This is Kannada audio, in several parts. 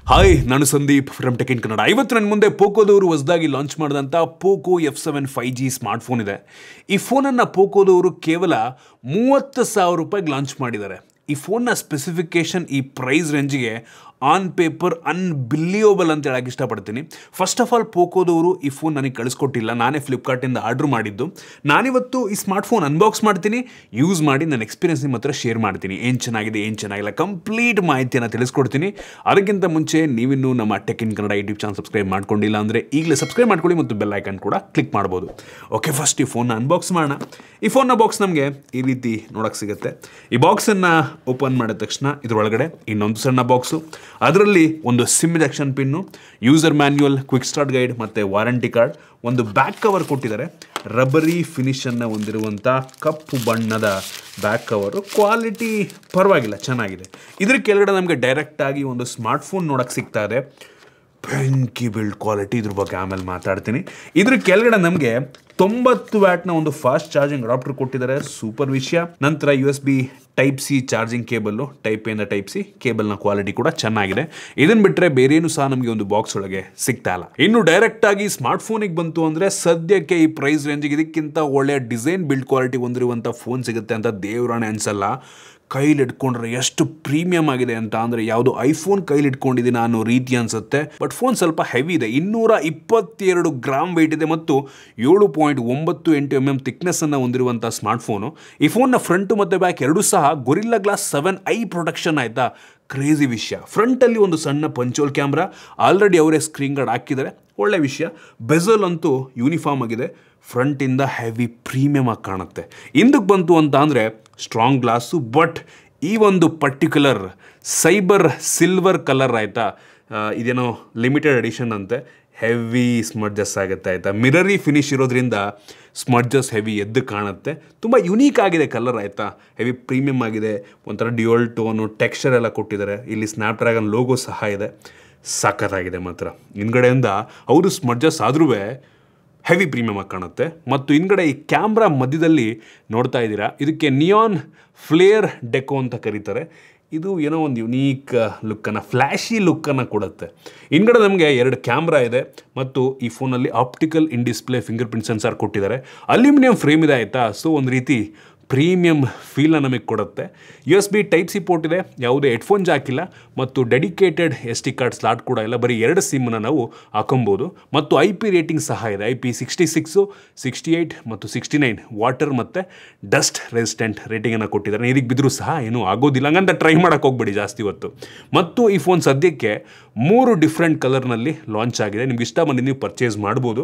ಹಾಯ್, ನಾನು Sandeep from tech in Kannada. ಇವತ್ತು ನನ್ನ ಮುಂದೆ ಪೋಕೋದವರು ಹೊಸದಾಗಿ ಲಾಂಚ್ ಮಾಡಿದಂಥ ಪೋಕೋ F7 5G ಸ್ಮಾರ್ಟ್ಫೋನ್ ಇದೆ. ಈ ಫೋನನ್ನು ಪೋಕೋದವರು ಕೇವಲ 30,000 ರೂಪಾಯಿಗೆ ಲಾಂಚ್ ಮಾಡಿದ್ದಾರೆ. ಈ ಫೋನ್ನ ಸ್ಪೆಸಿಫಿಕೇಶನ್ ಈ ಪ್ರೈಸ್ ರೇಂಜಿಗೆ ಆನ್ ಪೇಪರ್ ಅನ್ಬಿಲಿಯಬಲ್ ಅಂತ ಹೇಳಕ್ಕೆ ಇಷ್ಟಪಡ್ತೀನಿ. ಫಸ್ಟ್ ಆಫ್ ಆಲ್ ಪೋಕೋದವರು ಈ ಫೋನ್ ನನಗೆ ಕಳಿಸ್ಕೊಟ್ಟಿಲ್ಲ, ನಾನೇ ಫ್ಲಿಪ್ಕಾರ್ಟಿಂದ ಆರ್ಡ್ರ್ ಮಾಡಿದ್ದು. ನಾನಿವತ್ತು ಈ ಸ್ಮಾರ್ಟ್ಫೋನ್ ಅನ್ಬಾಕ್ಸ್ ಮಾಡ್ತೀನಿ, ಯೂಸ್ ಮಾಡಿ ನನ್ನ ಎಕ್ಸ್ಪೀರಿಯನ್ಸ್ ನಿಮ್ಮ ಹತ್ರ ಶೇರ್ ಮಾಡ್ತೀನಿ. ಏನು ಚೆನ್ನಾಗಿದೆ, ಏನು ಚೆನ್ನಾಗಿಲ್ಲ, ಕಂಪ್ಲೀಟ್ ಮಾಹಿತಿಯನ್ನು ತಿಳಿಸ್ಕೊಡ್ತೀನಿ. ಅದಕ್ಕಿಂತ ಮುಂಚೆ ನೀವಿನ್ನೂ ನಮ್ಮ tech in Kannada YouTube channel subscribe ಮಾಡ್ಕೊಂಡಿಲ್ಲ ಅಂದರೆ ಈಗಲೇ ಸಬ್ಸ್ಕ್ರೈಬ್ ಮಾಡ್ಕೊಳ್ಳಿ ಮತ್ತು ಬೆಲ್ ಐಕನ್ ಕೂಡ ಕ್ಲಿಕ್ ಮಾಡ್ಬೋದು. ಓಕೆ, ಫಸ್ಟ್ ಈ ಫೋನ್ನ ಅನ್ಬಾಕ್ಸ್ ಮಾಡೋಣ. ಈ ಫೋನ್ನ ಬಾಕ್ಸ್ ನಮಗೆ ಈ ರೀತಿ ನೋಡೋಕ್ಕೆ ಸಿಗುತ್ತೆ. ಈ ಬಾಕ್ಸನ್ನು ಓಪನ್ ಮಾಡಿದ ತಕ್ಷಣ ಇದರೊಳಗಡೆ ಇನ್ನೊಂದು ಸಣ್ಣ ಬಾಕ್ಸು, ಅದರಲ್ಲಿ ಒಂದು sim injection pin, user manual, quick start guide ಮತ್ತು ವಾರಂಟಿ ಕಾರ್ಡ್, ಒಂದು ಬ್ಯಾಕ್ ಕವರ್ ಕೊಟ್ಟಿದ್ದಾರೆ. ರಬ್ಬರಿ ಫಿನಿಷನ್ನು ಹೊಂದಿರುವಂಥ ಕಪ್ಪು ಬಣ್ಣದ ಬ್ಯಾಕ್ ಕವರು. ಕ್ವಾಲಿಟಿ ಪರವಾಗಿಲ್ಲ, ಚೆನ್ನಾಗಿದೆ. ಇದ್ರ ಕೆಳಗಡೆ ನಮಗೆ ಡೈರೆಕ್ಟಾಗಿ ಒಂದು ಸ್ಮಾರ್ಟ್ಫೋನ್ ನೋಡೋಕ್ಕೆ ಸಿಗ್ತಾ ಇದೆ. ಬೆಂಕಿ ಬಿಲ್ಡ್ ಕ್ವಾಲಿಟಿ, ಇದ್ರ ಬಗ್ಗೆ ಆಮೇಲೆ ಮಾತಾಡ್ತೀನಿ. ಇದ್ರ ಕೆಳಗಡೆ ನಮಗೆ 90 ವ್ಯಾಟ್ನ ಒಂದು ಫಾಸ್ಟ್ ಚಾರ್ಜಿಂಗ್ ಅಡಾಪ್ಟರ್ ಕೊಟ್ಟಿದ್ದಾರೆ, ಸೂಪರ್ ವಿಷಯ. ನಂತರ USB type C charging cable, type A type C ಕೇಬಲ್ನ ಕ್ವಾಲಿಟಿ ಕೂಡ ಚೆನ್ನಾಗಿದೆ. ಇದನ್ನು ಬಿಟ್ಟರೆ ಬೇರೇನು ಸಹ ನಮಗೆ ಒಂದು ಬಾಕ್ಸ್ ಒಳಗೆ ಸಿಗ್ತಾ ಇಲ್ಲ. ಇನ್ನು ಡೈರೆಕ್ಟ್ ಆಗಿ ಸ್ಮಾರ್ಟ್ಫೋನಿಗೆ ಬಂತು ಅಂದರೆ ಸದ್ಯಕ್ಕೆ ಈ ಪ್ರೈಸ್ ರೇಂಜಿಗೆ ಇದಕ್ಕಿಂತ ಒಳ್ಳೆಯ ಡಿಸೈನ್ ಬಿಲ್ಡ್ ಕ್ವಾಲಿಟಿ ಹೊಂದಿರುವಂಥ ಫೋನ್ ಸಿಗುತ್ತೆ ಅಂತ ದೇವರಾಣೆ ಅನ್ಸಲ್ಲ. ಕೈಲಿ ಇಟ್ಕೊಂಡ್ರೆ ಎಷ್ಟು ಪ್ರೀಮಿಯಂ ಆಗಿದೆ ಅಂತ ಅಂದರೆ ಯಾವುದೋ ಐಫೋನ್ ಕೈಲಿ ಇಟ್ಕೊಂಡಿದ್ದೀನಿ ಅನ್ನೋ ರೀತಿ ಅನಿಸುತ್ತೆ. ಬಟ್ ಫೋನ್ ಸ್ವಲ್ಪ ಹೆವಿ ಇದೆ, 222 ಗ್ರಾಮ್ ವೆಯ್ಟ್ ಇದೆ ಮತ್ತು 7.98 mm ಥಿಕ್ನೆಸ್ಸನ್ನು ಹೊಂದಿರುವಂಥ ಸ್ಮಾರ್ಟ್ಫೋನು. ಈ ಫೋನ್ನ ಫ್ರಂಟು ಮತ್ತು ಬ್ಯಾಕ್ ಎರಡೂ ಸಹ ಗೊರಿಲ್ಲಾ ಗ್ಲಾಸ್ 7i ಪ್ರೊಟೆಕ್ಷನ್ ಆಯಿತಾ. ಕ್ರೇಜಿ ವಿಷಯ. ಫ್ರಂಟಲ್ಲಿ ಒಂದು ಸಣ್ಣ ಪಂಚೋಲ್ ಕ್ಯಾಮ್ರಾ, ಆಲ್ರೆಡಿ ಅವರೇ ಸ್ಕ್ರೀನ್ ಗಾರ್ಡ್ ಹಾಕಿದ್ದಾರೆ, ಒಳ್ಳೆ ವಿಷಯ. ಬೆಜಲ್ ಅಂತೂ ಯೂನಿಫಾರ್ಮ್ ಆಗಿದೆ, ಫ್ರಂಟಿಂದ ಹೆವಿ ಪ್ರೀಮಿಯಮ್ ಆಗಿ ಕಾಣುತ್ತೆ. ಹಿಂದಕ್ಕೆ ಬಂತು ಅಂತ ಅಂದರೆ ಸ್ಟ್ರಾಂಗ್ ಗ್ಲಾಸು, ಬಟ್ ಈ ಒಂದು ಪರ್ಟಿಕ್ಯುಲರ್ ಸೈಬರ್ ಸಿಲ್ವರ್ ಕಲರ್ ಆಯಿತಾ, ಇದೇನೋ ಲಿಮಿಟೆಡ್ ಎಡಿಷನ್ ಅಂತೆ, ಹೆವಿ ಸ್ಮಡ್ಜಸ್ ಆಗುತ್ತೆ ಆಯಿತಾ. ಮಿರರಿ ಫಿನಿಶ್ ಇರೋದ್ರಿಂದ ಸ್ಮಡ್ಜಸ್ ಹೆವಿ ಎದ್ದು ಕಾಣುತ್ತೆ. ತುಂಬ ಯುನೀಕ್ ಆಗಿದೆ ಕಲರ್ ಆಯಿತಾ, ಹೆವಿ ಪ್ರೀಮಿಯಮ್ ಆಗಿದೆ. ಒಂಥರ ಡ್ಯುಯಲ್ ಟೋನು, ಟೆಕ್ಸ್ಚರ್ ಎಲ್ಲ ಕೊಟ್ಟಿದ್ದಾರೆ. ಇಲ್ಲಿ ಸ್ನ್ಯಾಪ್ಡ್ರ್ಯಾಗನ್ ಲೋಗೋ ಸಹ ಇದೆ, ಸಖತ್ತಾಗಿದೆ ಮಾತ್ರ. ಹಿಂದ್ಗಡೆಯಿಂದ ಅವರು ಸ್ಮಡ್ಜಸ್ ಆದ್ರೂ ಹೆವಿ ಪ್ರೀಮಿಯಮ್ ಆಗಿ ಕಾಣುತ್ತೆ. ಮತ್ತು ಹಿಂದ್ಗಡೆ ಈ ಕ್ಯಾಮ್ರಾ ಮಧ್ಯದಲ್ಲಿ ನೋಡ್ತಾ ಇದ್ದೀರಾ, ಇದಕ್ಕೆ ನಿಯಾನ್ ಫ್ಲೇರ್ ಡೆಕೋ ಅಂತ ಕರೀತಾರೆ. ಇದು ಏನೋ ಒಂದು ಯುನೀಕ್ ಲುಕ್ಕನ್ನು, ಫ್ಲ್ಯಾಶಿ ಲುಕ್ಕನ್ನು ಕೊಡುತ್ತೆ. ಹಿಂದ್ಗಡೆ ನಮಗೆ 2 ಕ್ಯಾಮ್ರಾ ಇದೆ ಮತ್ತು ಈ ಫೋನಲ್ಲಿ optical in display fingerprint sensor ಕೊಟ್ಟಿದ್ದಾರೆ. ಅಲ್ಯೂಮಿನಿಯಂ ಫ್ರೇಮ್ ಇದೆ ಆಯಿತಾ, ಸೊ ಒಂದು ರೀತಿ ಪ್ರೀಮಿಯಂ ಫೀಲ್ನ ನಮಗೆ ಕೊಡುತ್ತೆ. USB ಟೈಪ್ ಸಿ ಪೋರ್ಟ್ ಇದೆ, ಯಾವುದೇ ಹೆಡ್ಫೋನ್ ಜಾಕ್ ಇಲ್ಲ ಮತ್ತು ಡೆಡಿಕೇಟೆಡ್ SD ಕಾರ್ಡ್ ಸ್ಲಾಟ್ ಕೂಡ ಇಲ್ಲ. ಬರೀ 2 ಸಿಮ್ಮನ್ನು ನಾವು ಹಾಕೊಬೋದು. ಮತ್ತು IP ರೇಟಿಂಗ್ ಸಹ ಇದೆ, IP66, 68 ಮತ್ತು 69 ವಾಟರ್ ಮತ್ತು ಡಸ್ಟ್ ರೆಸಿಸ್ಟೆಂಟ್ ರೇಟಿಂಗನ್ನು ಕೊಟ್ಟಿದ್ದಾರೆ. ನೀರಿಗೆ ಬಿದ್ದರೂ ಸಹ ಏನೂ ಆಗೋದಿಲ್ಲ, ಹಂಗಂತ ಟ್ರೈ ಮಾಡೋಕ್ಕೆ ಹೋಗ್ಬೇಡಿ ಜಾಸ್ತಿ ಹೊತ್ತು. ಮತ್ತು ಈ ಫೋನ್ ಸದ್ಯಕ್ಕೆ 3 ಡಿಫ್ರೆಂಟ್ ಕಲರ್ನಲ್ಲಿ ಲಾಂಚ್ ಆಗಿದೆ. ನಿಮ್ಗೆ ಇಷ್ಟ ಬಂದು ನೀವು ಪರ್ಚೇಸ್ ಮಾಡ್ಬೋದು.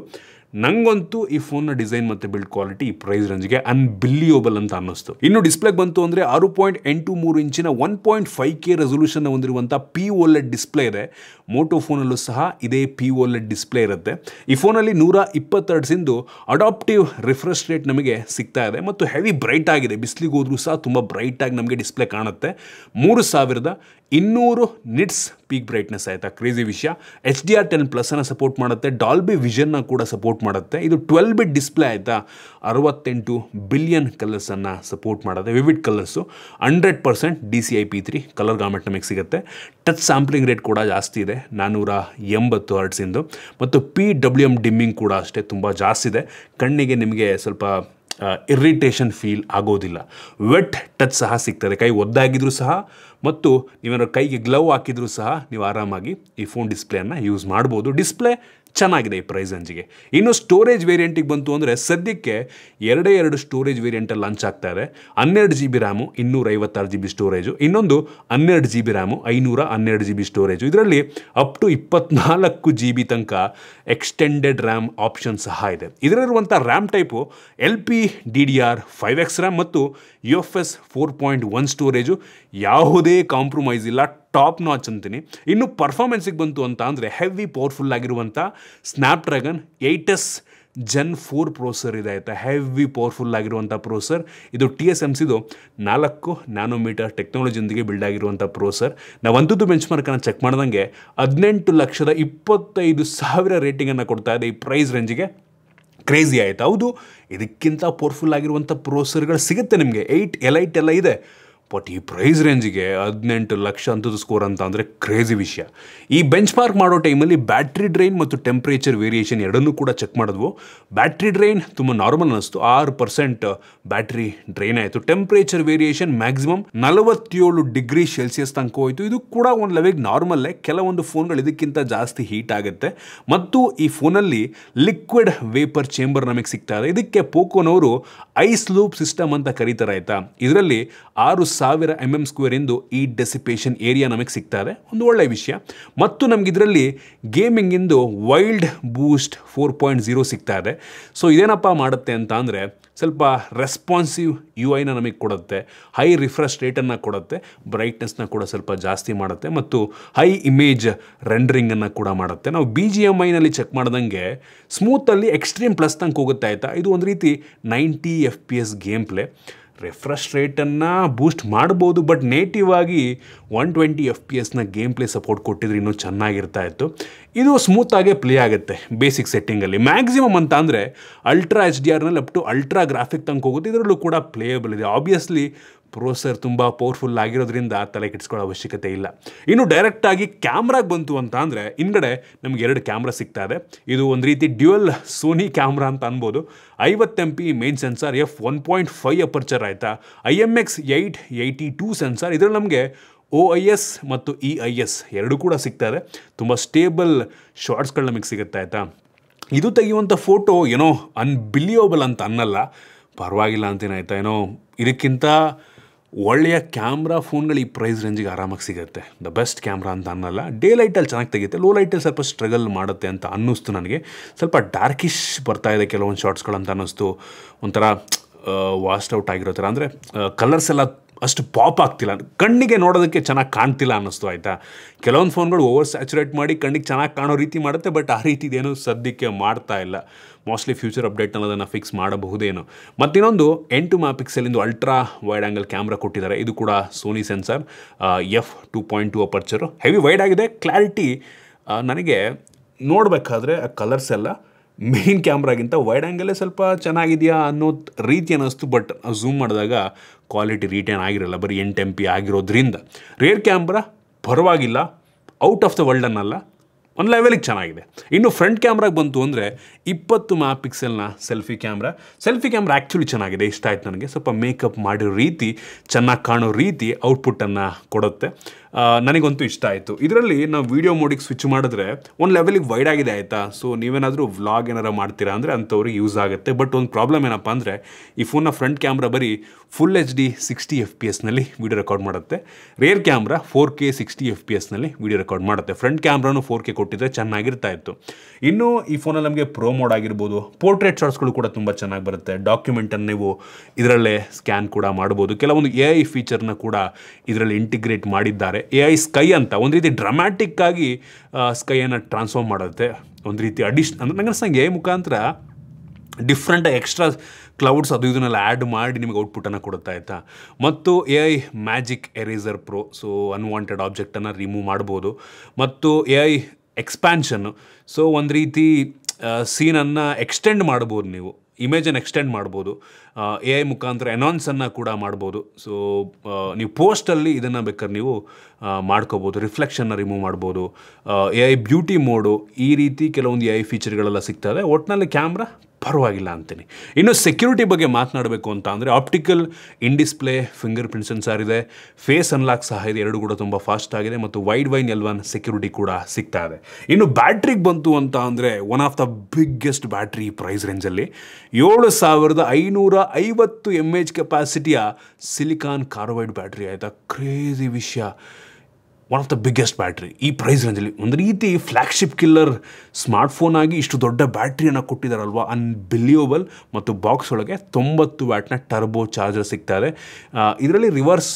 ನಂಗಂತೂ ಈ ಫೋನ್ನ ಡಿಸೈನ್ ಮತ್ತು ಬಿಲ್ಡ್ ಕ್ವಾಲಿಟಿ ಈ ಪ್ರೈಸ್ ರೇಂಜ್ಗೆ ಅನ್ಬಿಲಿಯಬಲ್ ಅಂತ ಅನ್ನಿಸ್ತು. ಇನ್ನು ಡಿಸ್ಪ್ಲೇಗೆ ಬಂತು ಅಂದರೆ 6.83 ಇಂಚಿನ 1.5K ರೆಸೊಲ್ಯೂಷನ್ ಹೊಂದಿರುವಂಥ POLED ಡಿಸ್ಪ್ಲೇ ಇದೆ. ಮೋಟೋ ಫೋನಲ್ಲೂ ಸಹ ಇದೇ POLED ಡಿಸ್ಪ್ಲೇ ಇರುತ್ತೆ. ಈ ಫೋನಲ್ಲಿ 120 ಹರ್ಟ್ಜಿಂದು ಅಡಾಪ್ಟಿವ್ ರಿಫ್ರೆಶ್ ರೇಟ್ ನಮಗೆ ಸಿಗ್ತಾ ಇದೆ ಮತ್ತು ಹೆವಿ ಬ್ರೈಟ್ ಆಗಿದೆ. ಬಿಸಿಲಿಗೆ ಹೋದ್ರೂ ಸಹ ತುಂಬ ಬ್ರೈಟಾಗಿ ನಮಗೆ ಡಿಸ್ಪ್ಲೇ ಕಾಣುತ್ತೆ. 3200 ನಿಟ್ಸ್ ಪೀಕ್ ಬ್ರೈಟ್ನೆಸ್ ಆಯಿತಾ, ಕ್ರೇಜಿ ವಿಷಯ. HDR10+ ಸಪೋರ್ಟ್ ಮಾಡುತ್ತೆ, ಡಾಲ್ಬಿ ವಿಷನ್ನ ಕೂಡ ಸಪೋರ್ಟ್ ಮಾಡುತ್ತೆ. ಇದು 12 ಬಿಟ್ ಡಿಸ್ಪ್ಲೇ ಆಯಿತಾ, 68 ಬಿಲಿಯನ್ ಕಲರ್ಸನ್ನು ಸಪೋರ್ಟ್ ಮಾಡುತ್ತೆ, ವಿವಿಡ್ ಕಲರ್ಸು. 100% DCI-P3 ಕಲರ್ ಗಾಮೆಟ್ ನಮಗೆ ಸಿಗುತ್ತೆ. ಟಚ್ ಸ್ಯಾಂಪ್ಲಿಂಗ್ ರೇಟ್ ಕೂಡ ಜಾಸ್ತಿ ಇದೆ, 480 ಹರ್ಟ್ಸಿಂದು. ಮತ್ತು PWM ಡಿಮ್ಮಿಂಗ್ ಕೂಡ ಅಷ್ಟೇ ತುಂಬ ಜಾಸ್ತಿ ಇದೆ. ಕಣ್ಣಿಗೆ ನಿಮಗೆ ಸ್ವಲ್ಪ ಇರಿಟೇಷನ್ ಫೀಲ್ ಆಗೋದಿಲ್ಲ. ವೆಟ್ ಟಚ್ ಸಹ ಸಿಗ್ತದೆ, ಕೈ ಒದ್ದಾಗಿದ್ರೂ ಸಹ ಮತ್ತು ನೀವೇನಾದ್ರು ಕೈಗೆ ಗ್ಲೌ ಹಾಕಿದ್ರೂ ಸಹ ನೀವು ಆರಾಮಾಗಿ ಈ ಫೋನ್ ಡಿಸ್ಪ್ಲೇಯನ್ನು ಯೂಸ್ ಮಾಡ್ಬೋದು. ಡಿಸ್ಪ್ಲೇ ಚೆನ್ನಾಗಿದೆ ಈ ಪ್ರೈಸ್ ರೇಂಜಿಗೆ. ಇನ್ನು ಸ್ಟೋರೇಜ್ ವೇರಿಯಂಟಿಗೆ ಬಂತು ಅಂದರೆ ಸದ್ಯಕ್ಕೆ 2 ಸ್ಟೋರೇಜ್ ವೇರಿಯಂಟಲ್ಲಿ ಲಾಂಚ್ ಆಗ್ತಾ ಇದೆ. 12 GB ರ್ಯಾಮು, 256 GB ಸ್ಟೋರೇಜು. ಇನ್ನೊಂದು 12 GB ರ್ಯಾಮು, 512 GB ಸ್ಟೋರೇಜು. ಇದರಲ್ಲಿ ಅಪ್ ಟು 24 GB ತನಕ ಎಕ್ಸ್ಟೆಂಡೆಡ್ ರ್ಯಾಮ್ ಆಪ್ಷನ್ ಸಹ ಇದೆ. ಇದರಲ್ಲಿರುವಂಥ ರ್ಯಾಮ್ ಟೈಪು LPDDR5X ರ್ಯಾಮ್ ಮತ್ತು UFS 4.1 ಸ್ಟೋರೇಜು. ಯಾವುದೇ ಕಾಂಪ್ರಮೈಸ್ ಇಲ್ಲ, ಟಾಪ್ ನಾಚ್ ಅಂತೀನಿ. ಇನ್ನು ಪರ್ಫಾರ್ಮೆನ್ಸಿಗೆ ಬಂತು ಅಂತ ಅಂದರೆ ಹೆವಿ ಪವರ್ಫುಲ್ ಆಗಿರುವಂಥ ಸ್ನ್ಯಾಪ್ಡ್ರ್ಯಾಗನ್ 8S Gen 4 ಪ್ರೊಸೆಸರ್ ಇದೆ ಆಯಿತಾ, ಹೆವಿ ಪವರ್ಫುಲ್ ಆಗಿರುವಂಥ ಪ್ರೊಸೆಸರ್. ಇದು TSMCದು 4 ನ್ಯಾನೋಮೀಟರ್ ಟೆಕ್ನಾಲಜಿಯೊಂದಿಗೆ ಬಿಲ್ಡ್ ಆಗಿರುವಂಥ ಪ್ರೊಸೆಸರ್. ನಾವು ಅಂಥದ್ದು ಬೆಂಚ್ ಮಾರ್ಕನ್ನು ಚೆಕ್ ಮಾಡ್ದಂಗೆ 18,25,000 ರೇಟಿಂಗನ್ನು ಕೊಡ್ತಾ ಇದೆ ಈ ಪ್ರೈಸ್ ರೇಂಜಿಗೆ. ಕ್ರೇಜಿ ಆಯಿತು. ಹೌದು, ಇದಕ್ಕಿಂತ ಪವರ್ಫುಲ್ ಆಗಿರುವಂಥ ಪ್ರೊಸೆಸರ್ಗಳು ಸಿಗುತ್ತೆ ನಿಮಗೆ. 8 ಎಲೈಟ್ ಎಲ್ಲ ಇದೆ, ಬಟ್ ಈ ಪ್ರೈಸ್ ರೇಂಜಿಗೆ 18 ಲಕ್ಷ ಅಂತದ್ದು ಸ್ಕೋರ್ ಅಂತ ಅಂದರೆ ಕ್ರೇಜಿ ವಿಷಯ. ಈ ಬೆಂಚ್ ಮಾರ್ಕ್ ಮಾಡೋ ಟೈಮಲ್ಲಿ ಬ್ಯಾಟ್ರಿ ಡ್ರೈನ್ ಮತ್ತು ಟೆಂಪ್ರೇಚರ್ ವೇರಿಯೇಷನ್ ಎರಡನ್ನೂ ಕೂಡ ಚೆಕ್ ಮಾಡಿದ್ವು. ಬ್ಯಾಟ್ರಿ ಡ್ರೈನ್ ತುಂಬ ನಾರ್ಮಲ್ ಅನ್ನಿಸ್ತು, 6% ಬ್ಯಾಟ್ರಿ ಡ್ರೈನ್ ಆಯಿತು. Temperature variation maximum 47 degree Celsius ತನಕ ಹೋಯಿತು. ಇದು ಕೂಡ ಒಂದು ಲೆವೆಲ್ಗೆ ನಾರ್ಮಲ್ಲೇ. ಕೆಲವೊಂದು ಫೋನ್ಗಳು ಇದಕ್ಕಿಂತ ಜಾಸ್ತಿ ಹೀಟ್ ಆಗುತ್ತೆ. ಮತ್ತು ಈ ಫೋನಲ್ಲಿ ಲಿಕ್ವಿಡ್ ವೇಪರ್ ಚೇಂಬರ್ ನಮಗೆ ಸಿಗ್ತಾ ಇದೆ. ಇದಕ್ಕೆ ಪೋಕೋನವರು ಐಸ್ ಲೂಪ್ ಸಿಸ್ಟಮ್ ಅಂತ ಕರೀತಾರೆ ಆಯಿತಾ. ಇದರಲ್ಲಿ 6000 mm² ಇಂದು ಈ ಡೆಸಿಪೇಷನ್ ಏರಿಯಾ ನಮಗೆ ಸಿಗ್ತಾ ಇದೆ, ಒಂದು ಒಳ್ಳೆಯ ವಿಷಯ. ಮತ್ತು ನಮ್ಗೆ ಇದರಲ್ಲಿ ಗೇಮಿಂಗಿಂದು ವೈಲ್ಡ್ ಬೂಸ್ಟ್ 4.0 ಸಿಗ್ತಾ ಇದೆ. ಸೊ ಇದೇನಪ್ಪ ಮಾಡುತ್ತೆ ಅಂತ ಅಂದರೆ ಸ್ವಲ್ಪ ರೆಸ್ಪಾನ್ಸಿವ್ UI ನಮಗೆ ಕೊಡುತ್ತೆ, ಹೈ ರಿಫ್ರೆಶ್ ರೇಟನ್ನು ಕೊಡುತ್ತೆ, ಬ್ರೈಟ್ನೆಸ್ನ ಕೂಡ ಸ್ವಲ್ಪ ಜಾಸ್ತಿ ಮಾಡುತ್ತೆ ಮತ್ತು ಹೈ ಇಮೇಜ್ ರೆಂಡರಿಂಗನ್ನು ಕೂಡ ಮಾಡುತ್ತೆ. ನಾವು BGMIನಲ್ಲಿ ಚೆಕ್ ಮಾಡ್ದಂಗೆ ಸ್ಮೂತಲ್ಲಿ ಎಕ್ಸ್ಟ್ರೀಮ್ ಪ್ಲಸ್ ತನಕ ಹೋಗುತ್ತೆ ಆಯಿತಾ. ಇದು ಒಂದು ರೀತಿ 90 FPS ಗೇಮ್ ಪ್ಲೇ. ರಿಫ್ರೆಶ್ ರೇಟನ್ನು ಬೂಸ್ಟ್ ಮಾಡ್ಬೋದು, ಬಟ್ ನೇಟಿವ್ ಆಗಿ 120 FPS ಗೇಮ್ ಪ್ಲೇ ಸಪೋರ್ಟ್ ಕೊಟ್ಟಿದ್ರೆ ಇನ್ನೂ ಚೆನ್ನಾಗಿರ್ತಾ ಇತ್ತು. ಇದು ಸ್ಮೂತಾಗೆ ಪ್ಲೇ ಆಗುತ್ತೆ ಬೇಸಿಕ್ ಸೆಟ್ಟಿಂಗಲ್ಲಿ. ಮ್ಯಾಕ್ಸಿಮಮ್ ಅಂತ ಅಂದರೆ ಅಲ್ಟ್ರಾ HDRನಲ್ಲಿ ಅಪ್ ಟು ಅಲ್ಟ್ರಾ ಗ್ರಾಫಿಕ್ ತನಕ ಹೋಗುತ್ತೆ. ಇದರಲ್ಲೂ ಕೂಡ ಪ್ಲೇಯಬಲ್ ಇದೆ. ಆಬ್ವಿಯಸ್ಲಿ ಪ್ರೋಸೆಸರ್ ತುಂಬ ಪವರ್ಫುಲ್ ಆಗಿರೋದ್ರಿಂದ ತಲೆ ಕೆಡಿಸ್ಕೊಳ್ಳೋ ಅವಶ್ಯಕತೆ ಇಲ್ಲ. ಇನ್ನು ಡೈರೆಕ್ಟಾಗಿ ಕ್ಯಾಮ್ರಾಗೆ ಬಂತು ಅಂತ ಅಂದರೆ ಹಿಂದ್ಗಡೆ ನಮಗೆ 2 ಕ್ಯಾಮ್ರಾ ಸಿಗ್ತಾ ಇದೆ. ಇದು ಒಂದು ರೀತಿ ಡ್ಯುಯಲ್ ಸೋನಿ ಕ್ಯಾಮ್ರಾ ಅಂತ ಅನ್ಬೋದು. 50 MP main sensor, f1.5 aperture ಆಯಿತಾ. IMX882 sensor. ಇದರಲ್ಲಿ ನಮಗೆ OIS ಮತ್ತು EIS ಎರಡೂ ಕೂಡ ಸಿಗ್ತಾ ಇದೆ. ತುಂಬ ಸ್ಟೇಬಲ್ ಶಾರ್ಟ್ಸ್ಗಳು ನಮಗೆ ಸಿಗುತ್ತೆ ಆಯಿತಾ. ಇದು ತೆಗೆಯುವಂಥ ಫೋಟೋ ಏನೋ ಅನ್ಬಿಲಿಯಬಲ್ ಅಂತ ಅನ್ನಲ್ಲ, ಪರವಾಗಿಲ್ಲ ಅಂತೇನೆ ಆಯಿತಾ. ಏನೋ ಇದಕ್ಕಿಂತ ಒಳ್ಳೆಯ ಕ್ಯಾಮ್ರಾ ಫೋನ್ಗಳು ಈ ಪ್ರೈಸ್ ರೇಂಜಿಗೆ ಆರಾಮಾಗಿ ಸಿಗುತ್ತೆ. ದ ಬೆಸ್ಟ್ ಕ್ಯಾಮ್ರಾ ಅಂತ ಅನ್ನಲ್ಲ. ಡೇ ಲೈಟಲ್ಲಿ ಚೆನ್ನಾಗಿ ತೆಗೆಯುತ್ತೆ, ಲೋ ಲೈಟಲ್ಲಿ ಸ್ವಲ್ಪ ಸ್ಟ್ರಗಲ್ ಮಾಡುತ್ತೆ ಅಂತ ಅನ್ನಿಸ್ತು ನನಗೆ. ಸ್ವಲ್ಪ ಡಾರ್ಕಿಶ್ ಬರ್ತಾ ಇದೆ ಕೆಲವೊಂದು ಶಾರ್ಟ್ಸ್ಗಳು ಅಂತ ಅನ್ನಿಸ್ತು. ಒಂಥರ ವಾಸ್ಟ್ ಔಟ್ ಆಗಿರೋ ಥರ, ಅಂದರೆ ಕಲರ್ಸ್ ಎಲ್ಲ ಅಷ್ಟು ಪಾಪ್ ಆಗ್ತಿಲ್ಲ, ಕಣ್ಣಿಗೆ ನೋಡೋದಕ್ಕೆ ಚೆನ್ನಾಗಿ ಕಾಣ್ತಿಲ್ಲ ಅನ್ನಿಸ್ತು ಆಯಿತಾ. ಕೆಲವೊಂದು ಫೋನ್ಗಳು ಓವರ್ ಸ್ಯಾಚುರೇಟ್ ಮಾಡಿ ಕಣ್ಣಿಗೆ ಚೆನ್ನಾಗಿ ಕಾಣೋ ರೀತಿ ಮಾಡುತ್ತೆ, ಬಟ್ ಆ ರೀತಿದೇನು ಸದ್ಯಕ್ಕೆ ಮಾಡ್ತಾ ಇಲ್ಲ. ಮೋಸ್ಟ್ಲಿ ಫ್ಯೂಚರ್ ಅಪ್ಡೇಟ್ನಲ್ಲಿ ಅದನ್ನು ಫಿಕ್ಸ್ ಮಾಡಬಹುದೇನು. ಮತ್ತಿನ್ನೊಂದು 8 MP ultra wide angle camera ಕೊಟ್ಟಿದ್ದಾರೆ. ಇದು ಕೂಡ Sony sensor, f2.2 aperture. Heavy wide ಆಗಿದೆ. ಕ್ಲಾರಿಟಿ ನನಗೆ ನೋಡಬೇಕಾದ್ರೆ ಆ ಕಲರ್ಸ್ ಎಲ್ಲ ಮೇನ್ ಕ್ಯಾಮ್ರಾಗಿಂತ ವೈಡ್ ಆ್ಯಂಗಲೇ ಸ್ವಲ್ಪ ಚೆನ್ನಾಗಿದೆಯಾ ಅನ್ನೋ ರೀತಿ ಅನ್ನಿಸ್ತು. ಬಟ್ ಝೂಮ್ ಮಾಡಿದಾಗ ಕ್ವಾಲಿಟಿ ರಿಟೇನ್ ಆಗಿರಲ್ಲ, ಬರೀ 8 MP ಆಗಿರೋದ್ರಿಂದ. ರೇರ್ ಕ್ಯಾಮ್ರಾ ಪರವಾಗಿಲ್ಲ, ಔಟ್ ಆಫ್ ದ ವರ್ಲ್ಡ್ ಅನ್ನಲ್ಲ, ಒಂದು ಲೆವೆಲಿಗೆ ಚೆನ್ನಾಗಿದೆ. ಇನ್ನು ಫ್ರಂಟ್ ಕ್ಯಾಮ್ರಾಗೆ ಬಂತು ಅಂದರೆ 20 MP ಸೆಲ್ಫಿ ಕ್ಯಾಮ್ರಾ ಆ್ಯಕ್ಚುಲಿ ಚೆನ್ನಾಗಿದೆ, ಇಷ್ಟ ಆಯ್ತು ನನಗೆ. ಸ್ವಲ್ಪ ಮೇಕಪ್ ಮಾಡಿರೋ ರೀತಿ, ಚೆನ್ನಾಗಿ ಕಾಣೋ ರೀತಿ ಔಟ್ಪುಟ್ಟನ್ನು ಕೊಡುತ್ತೆ. ನನಗಂತೂ ಇಷ್ಟ ಆಯಿತು. ಇದರಲ್ಲಿ ನಾವು ವೀಡಿಯೋ ಮೋಡಿಗೆ ಸ್ವಿಚ್ ಮಾಡಿದ್ರೆ ಒಂದು ಲೆವೆಲಿಗೆ ವೈಡ್ ಆಗಿದೆ ಆಯಿತಾ. ಸೊ ನೀವೇನಾದರೂ ವ್ಲಾಗ್ ಏನಾರು ಮಾಡ್ತೀರಾ ಅಂದರೆ ಅಂಥವ್ರಿಗೆ ಯೂಸ್ ಆಗುತ್ತೆ. ಬಟ್ ಒಂದು ಪ್ರಾಬ್ಲಮ್ ಏನಪ್ಪ ಅಂದರೆ ಈ ಫೋನ್ನ ಫ್ರಂಟ್ ಕ್ಯಾಮ್ರಾ ಬರೀ full HD 60 FPS video record ಮಾಡುತ್ತೆ. Rear camera 4K 60 FPS video record ಮಾಡುತ್ತೆ. ಫ್ರಂಟ್ ಕ್ಯಾಮ್ರಾನು 4K ಕೊಟ್ಟಿದ್ರೆ ಚೆನ್ನಾಗಿರ್ತಾ ಇತ್ತು. ಇನ್ನು ಈ ಫೋನಲ್ಲಿ ನಮಗೆ ಪ್ರೋ ಮೋಡ್ ಆಗಿರ್ಬೋದು, ಪೋರ್ಟ್ರೇಟ್ ಶಾಟ್ಸ್ಗಳು ಕೂಡ ತುಂಬ ಚೆನ್ನಾಗಿ ಬರುತ್ತೆ. ಡಾಕ್ಯುಮೆಂಟನ್ನು ನೀವು ಇದರಲ್ಲೇ ಸ್ಕ್ಯಾನ್ ಕೂಡ ಮಾಡ್ಬೋದು. ಕೆಲವೊಂದು AI ಫೀಚರ್ನ ಕೂಡ ಇದರಲ್ಲಿ ಇಂಟಿಗ್ರೇಟ್ ಮಾಡಿದ್ದಾರೆ. AI ಸ್ಕೈ ಅಂತ ಒಂದು ರೀತಿ ಡ್ರಾಮ್ಯಾಟಿಕ್ ಆಗಿ ಸ್ಕೈಯನ್ನು ಟ್ರಾನ್ಸ್ಫಾರ್ಮ್ ಮಾಡುತ್ತೆ. ಒಂದು ರೀತಿ ಅಂದರೆ ನಂಗೆ ಅನ್ಸಂಗೆ AI ಮುಖಾಂತರ ಡಿಫ್ರೆಂಟ್ ಎಕ್ಸ್ಟ್ರಾ ಕ್ಲೌಡ್ಸ್ ಅದು ಇದನ್ನೆಲ್ಲ ಆ್ಯಡ್ ಮಾಡಿ ನಿಮಗೆ ಔಟ್ಪುಟ್ಟನ್ನು ಕೊಡುತ್ತಾ ಆಯಿತಾ. ಮತ್ತು AI magic eraser pro, so unwanted ಆಬ್ಜೆಕ್ಟನ್ನು ರಿಮೂವ್ ಮಾಡ್ಬೋದು. ಮತ್ತು AI ಎಕ್ಸ್ಪ್ಯಾನ್ಷನ್ನು, ಸೊ ಒಂದು ರೀತಿ ಸೀನನ್ನು ಎಕ್ಸ್ಟೆಂಡ್ ಮಾಡ್ಬೋದು, ನೀವು ಇಮೇಜನ್ನು ಎಕ್ಸ್ಟೆಂಡ್ ಮಾಡ್ಬೋದು. AI ಮುಖಾಂತರ ಎನಾನ್ಸನ್ನು ಕೂಡ ಮಾಡ್ಬೋದು. ಸೊ ನೀವು ಪೋಸ್ಟಲ್ಲಿ ಇದನ್ನು ಬೇಕಾದ್ರೆ ನೀವು ಮಾಡ್ಕೋಬೋದು. ರಿಫ್ಲೆಕ್ಷನ್ನ ರಿಮೂವ್ ಮಾಡ್ಬೋದು. AI ಬ್ಯೂಟಿ ಮೋಡು, ಈ ರೀತಿ ಕೆಲವೊಂದು AI ಫೀಚರ್ಗಳೆಲ್ಲ ಸಿಗ್ತದೆ. ಒಟ್ಟಿನಲ್ಲಿ ಕ್ಯಾಮ್ರಾ ಪರವಾಗಿಲ್ಲ ಅಂತೀನಿ. ಇನ್ನು ಸೆಕ್ಯೂರಿಟಿ ಬಗ್ಗೆ ಮಾತನಾಡಬೇಕು ಅಂತ ಅಂದರೆ optical in display fingerprint sensor ಇದೆ, ಫೇಸ್ ಅನ್ಲಾಕ್ ಸಹ ಇದೆ. ಎರಡು ಕೂಡ ತುಂಬ ಫಾಸ್ಟ್ ಆಗಿದೆ ಮತ್ತು ವೈಡ್ ವೈನ್ L1 ಸೆಕ್ಯೂರಿಟಿ ಕೂಡ ಸಿಗ್ತಾ ಇದೆ. ಇನ್ನು ಬ್ಯಾಟ್ರಿಗೆ ಬಂತು ಅಂತ ಅಂದರೆ one of the biggest battery price ರೇಂಜಲ್ಲಿ 7550 mAh ಕೆಪಾಸಿಟಿಯ ಸಿಲಿಕಾನ್ ಕಾರ್ಬೈಡ್ ಬ್ಯಾಟ್ರಿ ಆಯಿತಾ. ಕ್ರೇಜಿ ವಿಷಯ. One of the biggest battery ಈ ಪ್ರೈಸ್ ರೇಂಜಲ್ಲಿ. ಒಂದು ರೀತಿ ಫ್ಲ್ಯಾಗ್ಶಿಪ್ ಕಿಲ್ಲರ್ ಸ್ಮಾರ್ಟ್ಫೋನ್ ಆಗಿ ಇಷ್ಟು ದೊಡ್ಡ ಬ್ಯಾಟ್ರಿಯನ್ನು ಕೊಟ್ಟಿದ್ದಾರಲ್ವ, ಅನ್ಬಿಲಿಯಬಲ್. ಮತ್ತು ಬಾಕ್ಸ್ ಒಳಗೆ 90 ವ್ಯಾಟ್ನ ಟರ್ಬೋ ಚಾರ್ಜರ್ ಸಿಗ್ತಾ ಇದೆ. ಇದರಲ್ಲಿ ರಿವರ್ಸ್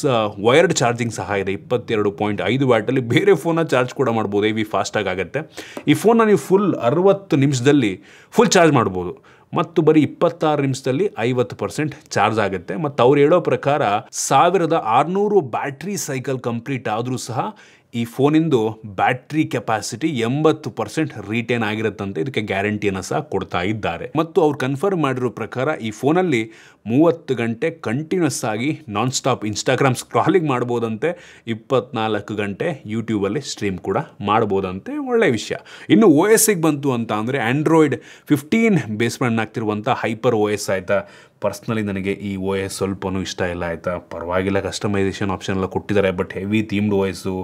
ವೈರ್ಡ್ ಚಾರ್ಜಿಂಗ್ ಸಹ ಇದೆ. 22.5 ವ್ಯಾಟಲ್ಲಿ ಬೇರೆ ಫೋನ್ನ ಚಾರ್ಜ್ ಕೂಡ ಮಾಡ್ಬೋದು. ಹೆವಿ ಫಾಸ್ಟಾಗಿ ಆಗುತ್ತೆ. ಈ ಫೋನ್ನ ನೀವು ಫುಲ್ 60 ನಿಮಿಷದಲ್ಲಿ ಫುಲ್ ಚಾರ್ಜ್ ಮಾಡ್ಬೋದು. ಮತ್ತು ಬರೀ 26 ನಿಮಿಷದಲ್ಲಿ 50% ಚಾರ್ಜ್ ಆಗುತ್ತೆ. ಮತ್ತು ಅವ್ರು ಹೇಳೋ ಪ್ರಕಾರ 1600 ಬ್ಯಾಟ್ರಿ ಸೈಕಲ್ ಕಂಪ್ಲೀಟ್ ಆದರೂ ಸಹ ಈ ಫೋನಿಂದು ಬ್ಯಾಟ್ರಿ ಕೆಪಾಸಿಟಿ 80% ರೀಟೇನ್ ಆಗಿರುತ್ತಂತೆ. ಇದಕ್ಕೆ ಗ್ಯಾರಂಟಿಯನ್ನು ಸಹ ಕೊಡ್ತಾ ಇದ್ದಾರೆ. ಮತ್ತು ಅವ್ರು ಕನ್ಫರ್ಮ್ ಮಾಡಿರೋ ಪ್ರಕಾರ ಈ ಫೋನಲ್ಲಿ 30 ಗಂಟೆ ಕಂಟಿನ್ಯೂಸ್ ಆಗಿ ನಾನ್ ಸ್ಟಾಪ್ ಇನ್ಸ್ಟಾಗ್ರಾಮ್ ಸ್ಕ್ರಾಲಿಂಗ್ ಮಾಡ್ಬೋದಂತೆ, 24 ಗಂಟೆ ಯೂಟ್ಯೂಬಲ್ಲಿ ಸ್ಟ್ರೀಮ್ ಕೂಡ ಮಾಡ್ಬೋದಂತೆ. ಒಳ್ಳೆಯ ವಿಷಯ. ಇನ್ನು ಓ ಎಸ್ಸಿಗೆ ಬಂತು ಅಂತ ಅಂದರೆ ಆ್ಯಂಡ್ರಾಯ್ಡ್ 15 ಬೇಸ್ಮೆಂಟ್ ಆಗ್ತಿರುವಂಥ ಹೈಪರ್ ಓ ಎಸ್ ಆಯಿತಾ. ಪರ್ಸ್ನಲಿ ನನಗೆ ಈ ಓ ಎಸ್ ಸ್ವಲ್ಪನೂ ಇಷ್ಟ ಇಲ್ಲ ಆಯಿತಾ. ಪರವಾಗಿಲ್ಲ, ಕಸ್ಟಮೈಸೇಷನ್ ಆಪ್ಷನ್ ಎಲ್ಲ ಕೊಟ್ಟಿದ್ದಾರೆ, but heavy themed O S,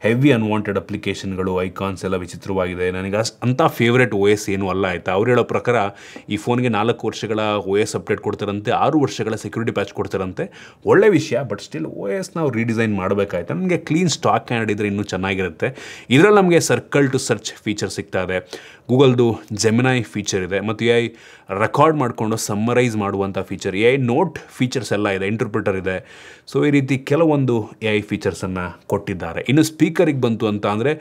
heavy unwanted ಅಪ್ಲಿಕೇಶನ್ಗಳು, ಐಕಾನ್ಸ್ ಎಲ್ಲ ವಿಚಿತ್ರವಾಗಿದೆ. ನನಗೆ ಅಂಥ ಫೇವ್ರೇಟ್ ಓ ಎಸ್ ಏನೂ ಅಲ್ಲ ಆಯಿತಾ. ಅವ್ರು ಹೇಳೋ ಪ್ರಕಾರ ಈ ಫೋನ್ಗೆ 4 ವರ್ಷಗಳ ಓ ಎಸ್ ಅಪ್ಡೇಟ್ ಕೊಡ್ತಾರಂತೆ, 6 ವರ್ಷಗಳ ಸೆಕ್ಯೂರಿಟಿ ಪ್ಯಾಚ್ ಕೊಡ್ತಾರಂತೆ. ಒಳ್ಳೆ ವಿಷಯ, ಬಟ್ ಸ್ಟಿಲ್ ಓ ಎಸ್ ನಾವು ರೀಡಿಸೈನ್ ಮಾಡಬೇಕಾಯ್ತು. ನಮಗೆ ಕ್ಲೀನ್ ಸ್ಟಾಕ್ ಆ್ಯಂಡ್ ಇದ್ರೆ ಇನ್ನೂ ಚೆನ್ನಾಗಿರುತ್ತೆ. ಇದರಲ್ಲಿ ನಮಗೆ ಸರ್ಕಲ್ ಟು ಸರ್ಚ್ ಫೀಚರ್ ಸಿಗ್ತಾ ಇದೆ, ಗೂಗಲ್ದು ಜೆಮಿನೈ ಫೀಚರ್ ಇದೆ, ಮತ್ತು ಎ ಐ ರೆಕಾರ್ಡ್ ಮಾಡಿಕೊಂಡು ಸಮ್ಮರೈಸ್ ಮಾಡುವಂಥ feature, A I note features ಎಲ್ಲ ಇದೆ, ಇಂಟರ್ಪ್ರಿಟರ್ ಇದೆ. ಸೊ ಈ ರೀತಿ ಕೆಲವೊಂದು ಎ ಐ ಫೀಚರ್ಸನ್ನು ಕೊಟ್ಟಿದ್ದಾರೆ. ಇನ್ನು ಸ್ಪೀಕರಿಗೆ ಬಂತು ಅಂತ ಅಂದರೆ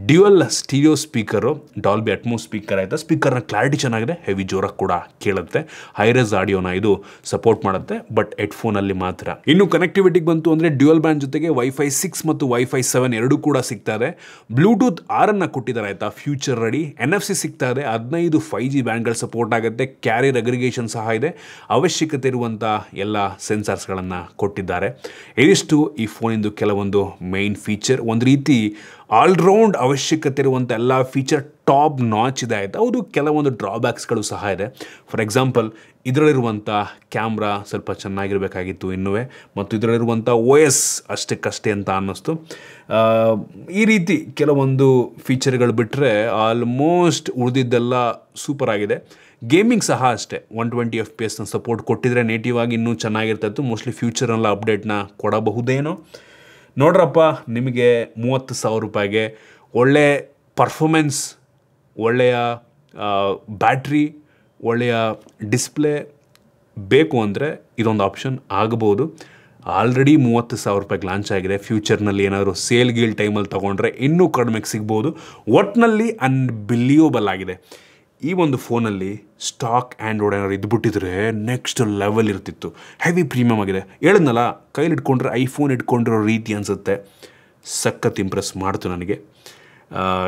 dual stereo speaker, Dolby Atmos speaker ಆಯಿತಾ. ಸ್ಪೀಕರ್ನ ಕ್ಲಾರಿಟಿ ಚೆನ್ನಾಗಿದೆ, ಹೆವಿ ಜೋರಾಗಿ ಕೂಡ ಕೇಳುತ್ತೆ. ಹೈರೇಸ್ ಆಡಿಯೋನ ಇದು ಸಪೋರ್ಟ್ ಮಾಡುತ್ತೆ, ಬಟ್ ಹೆಡ್ಫೋನಲ್ಲಿ ಮಾತ್ರ. ಇನ್ನು ಕನೆಕ್ಟಿವಿಟಿಗೆ ಬಂತು ಅಂದರೆ ಡ್ಯುಯಲ್ ಬ್ಯಾಂಡ್ ಜೊತೆಗೆ ವೈಫೈ 6 ಮತ್ತು ವೈಫೈ 7 ಎರಡೂ ಕೂಡ ಸಿಗ್ತಾ ಇದೆ. ಬ್ಲೂಟೂತ್ 6 ಕೊಟ್ಟಿದ್ದಾರೆ ಆಯಿತಾ, ಫ್ಯೂಚರ್ ರೆಡಿ. NFC ಸಿಗ್ತಾ ಇದೆ, 15 5G ಬ್ಯಾಂಡ್ಗಳು ಸಪೋರ್ಟ್ ಆಗುತ್ತೆ. ಕ್ಯಾರಿಯರ್ ಅಗ್ರಿಗೇಷನ್ ಸಹ ಇದೆ. ಅವಶ್ಯಕತೆ ಇರುವಂಥ ಎಲ್ಲ ಸೆನ್ಸಾರ್ಸ್ಗಳನ್ನು ಕೊಟ್ಟಿದ್ದಾರೆ. ಇದಿಷ್ಟು ಈ ಫೋನಿಂದು ಕೆಲವೊಂದು ಮೈನ್ ಫೀಚರ್. ಒಂದು ರೀತಿ ಆಲ್ರೌಂಡ್ ಅವಶ್ಯಕತೆ ಇರುವಂಥ ಎಲ್ಲ ಫೀಚರ್ ಟಾಪ್ ನಾಚ್ ಇದೆ ಆಯಿತಾ. ಹೌದು, ಕೆಲವೊಂದು ಡ್ರಾಬ್ಯಾಕ್ಸ್ಗಳು ಸಹ ಇದೆ. ಫಾರ್ ಎಕ್ಸಾಂಪಲ್, ಇದರಲ್ಲಿರುವಂಥ ಕ್ಯಾಮ್ರಾ ಸ್ವಲ್ಪ ಚೆನ್ನಾಗಿರಬೇಕಾಗಿತ್ತು ಇನ್ನೂ, ಮತ್ತು ಇದರಲ್ಲಿರುವಂಥ ಓ ಎಸ್ ಅಷ್ಟಕ್ಕಷ್ಟೇ ಅಂತ ಅನ್ನಿಸ್ತು. ಈ ರೀತಿ ಕೆಲವೊಂದು ಫೀಚರ್ಗಳು ಬಿಟ್ಟರೆ ಆಲ್ಮೋಸ್ಟ್ ಉಳಿದಿದ್ದೆಲ್ಲ ಸೂಪರ್ ಆಗಿದೆ. ಗೇಮಿಂಗ್ ಸಹ ಅಷ್ಟೇ, 120 FPS ಸಪೋರ್ಟ್ ಕೊಟ್ಟಿದ್ರೆ ನೇಟಿವ್ ಆಗಿ ಇನ್ನೂ ಚೆನ್ನಾಗಿರ್ತಾಯಿತ್ತು. ಮೋಸ್ಟ್ಲಿ ಫ್ಯೂಚರೆಲ್ಲ ಅಪ್ಡೇಟ್ನ ಕೊಡಬಹುದೇನೋ. ನೋಡ್ರಪ್ಪ, ನಿಮಗೆ 30,000 ರೂಪಾಯಿಗೆ ಒಳ್ಳೆ ಪರ್ಫಾಮೆನ್ಸ್, ಒಳ್ಳೆಯ ಬ್ಯಾಟ್ರಿ, ಒಳ್ಳೆಯ ಡಿಸ್ಪ್ಲೇ ಬೇಕು ಅಂದರೆ ಇದೊಂದು ಆಪ್ಷನ್ ಆಗಬಹುದು. ಆಲ್ರೆಡಿ 30,000 ರೂಪಾಯಿಗೆ ಲಾಂಚ್ ಆಗಿದೆ. ಫ್ಯೂಚರ್ನಲ್ಲಿ ಏನಾದರೂ ಸೇಲ್ ಗೀಲ್ ಟೈಮಲ್ಲಿ ತೊಗೊಂಡ್ರೆ ಇನ್ನೂ ಕಡಿಮೆಗೆ ಸಿಗ್ಬೋದು. ಒಟ್ಟಿನಲ್ಲಿ ಅನ್ಬಿಲಿಯಬಲ್ ಆಗಿದೆ. ಈ ಒಂದು ಫೋನಲ್ಲಿ ಸ್ಟಾಕ್ ಆ್ಯಂಡ್ರಾಯ್ಡ್ ಏನಾದ್ರು ಇದ್ಬಿಟ್ಟಿದ್ರೆ ನೆಕ್ಸ್ಟ್ ಲೆವೆಲ್ ಇರ್ತಿತ್ತು. ಹೆವಿ ಪ್ರೀಮಿಯಮ್ ಆಗಿದೆ. ಹೇಳಿದ್ನಲ್ಲ, ಕೈಲಿ ಇಟ್ಕೊಂಡ್ರೆ ಐಫೋನ್ ಇಟ್ಕೊಂಡಿರೋ ರೀತಿ ಅನಿಸುತ್ತೆ. ಸಖತ್ ಇಂಪ್ರೆಸ್ ಮಾಡ್ತು ನನಗೆ.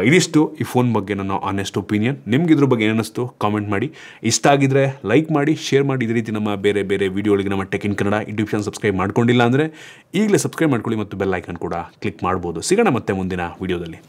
ಇದಿಷ್ಟು ಈ ಫೋನ್ ಬಗ್ಗೆ ನನ್ನ ಆನೆಸ್ಟ್ ಒಪಿನಿಯನ್. ನಿಮ್ಗೆ ಇದ್ರ ಬಗ್ಗೆ ಏನಿಸ್ತು ಕಾಮೆಂಟ್ ಮಾಡಿ. ಇಷ್ಟ ಆಗಿದ್ರೆ ಲೈಕ್ ಮಾಡಿ, ಶೇರ್ ಮಾಡಿ. ಇದೇ ರೀತಿ ನಮ್ಮ ಬೇರೆ ಬೇರೆ ವೀಡಿಯೋಗಳಿಗೆ ನಮ್ಮ tech in Kannada YouTube channel subscribe ಮಾಡ್ಕೊಂಡಿಲ್ಲ ಅಂದರೆ ಈಗಲೇ ಸಬ್ಸ್ಕ್ರೈಬ್ ಮಾಡ್ಕೊಳ್ಳಿ ಮತ್ತು ಬೆಲ್ ಐಕಾನ್ ಕೂಡ ಕ್ಲಿಕ್ ಮಾಡ್ಬೋದು. ಸಿಗೋಣ ಮತ್ತೆ ಮುಂದಿನ ವೀಡಿಯೋದಲ್ಲಿ.